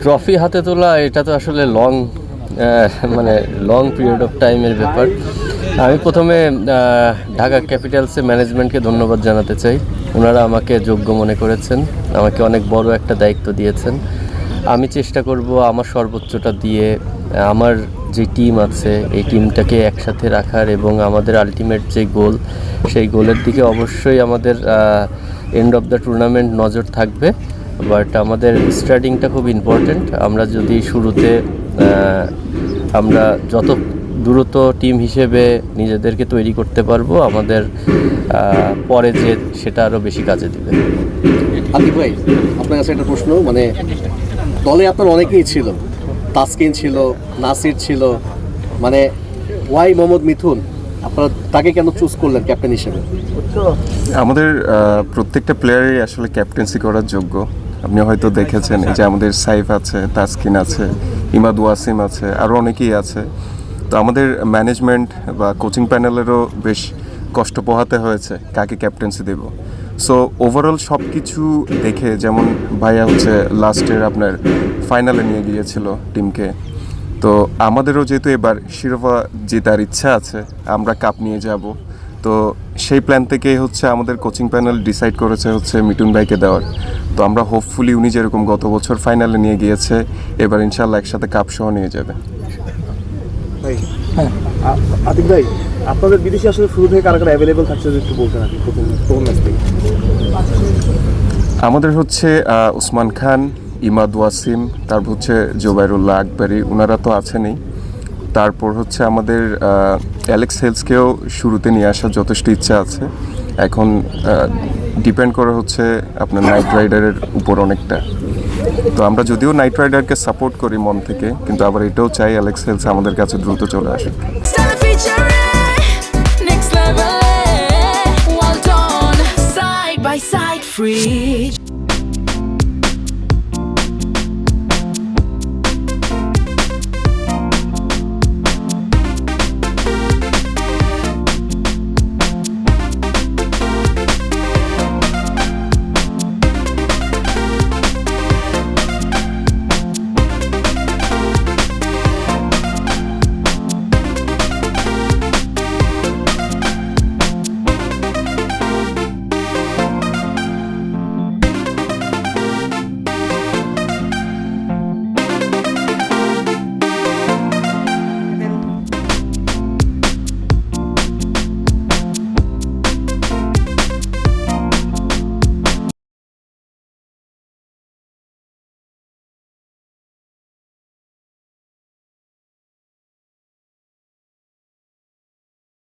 Trophy হাতে তোলা এটা তো আসলে মানে লং পিরিয়ড অফ টাইমের ব্যাপার। আমি প্রথমে ঢাকা ক্যাপিটালসে ম্যানেজমেন্টকে ধন্যবাদ জানাতে চাই। ওনারা আমাকে যোগ্য মনে করেছেন, আমাকে অনেক বড় একটা দায়িত্ব দিয়েছেন। আমি চেষ্টা করব আমার সর্বোচ্চটা দিয়ে আমার যে টিম আছে এই টিমটাকে একসাথে রাখার, এবং আমাদের আলটিমেট যে গোল সেই গোলের দিকে অবশ্যই আমাদের এন্ড অফ দ্য টুর্নামেন্ট নজর থাকবে। বাট আমাদের স্টার্টিংটা খুব ইম্পর্টেন্ট। আমরা যদি শুরুতে আমরা যত দ্রুত টিম হিসেবে নিজেদেরকে তৈরি করতে পারবো, আমাদের পরে যে সেটা আরও বেশি কাজে দিবে। আতিক ভাই, আপনার কাছে একটা প্রশ্ন, মানে দলে আপনার অনেকেই ছিল, তাসকিন ছিল, নাসির ছিল, মানে ওয়াই মোহাম্মদ মিথুন, আপনারা তাকে কেন চুজ করলেন ক্যাপ্টেন হিসেবে? আমাদের প্রত্যেকটা প্লেয়ারই আসলে ক্যাপ্টেন্সি করার যোগ্য। আপনি হয়তো দেখেছেন এই যে আমাদের সাইফ আছে, তাসকিন আছে, ইমাদ ওয়াসিম আছে, আরও অনেকেই আছে। তো আমাদের ম্যানেজমেন্ট বা কোচিং প্যানেলেরও বেশ কষ্ট পোহাতে হয়েছে কাকে ক্যাপ্টেন্সি দেব। সো ওভারঅল সব কিছু দেখে, যেমন ভাইয়া হচ্ছে লাস্টের আপনার ফাইনালে নিয়ে গিয়েছিল টিমকে, তো আমাদেরও যেহেতু এবার শিরোপা জেতার ইচ্ছা আছে, আমরা কাপ নিয়ে যাব, তো সেই প্ল্যান থেকেই হচ্ছে আমাদের কোচিং প্যানেল ডিসাইড করেছে হচ্ছে মিঠুন ভাইকে দেওয়ার। তো আমরা হোপফুলি উনি যেরকম গত বছর ফাইনালে নিয়ে গিয়েছে, এবার ইনশাল্লাহ একসাথে কাপ সহ নিয়ে যাবে। হ্যাঁ, আতিক ভাই, আপনাদের বিদেশে আসলে শুরু থেকে কারা কারা অ্যাভেলেবল থাকছে একটু বলতেন আর কি প্রথম ম্যাচ থেকে। আমাদের হচ্ছে উসমান খান, ইমাদ ওয়াসিম, তারপর হচ্ছে জোবাইরুল্লাহ আকবরী, ওনারা তো আছেনই। তারপর হচ্ছে আমাদের অ্যালেক্স হেলসকেও শুরুতে নিয়ে আসার যথেষ্ট ইচ্ছা আছে। এখন ডিপেন্ড করে হচ্ছে আপনার নাইট রাইডারের উপর অনেকটা। তো আমরা যদিও নাইট রাইডারকে সাপোর্ট করি মন থেকে, কিন্তু আবার এটাও চাই অ্যালেক্স হেলস আমাদের কাছে দ্রুত চলে আসে। Well done, side by side, free.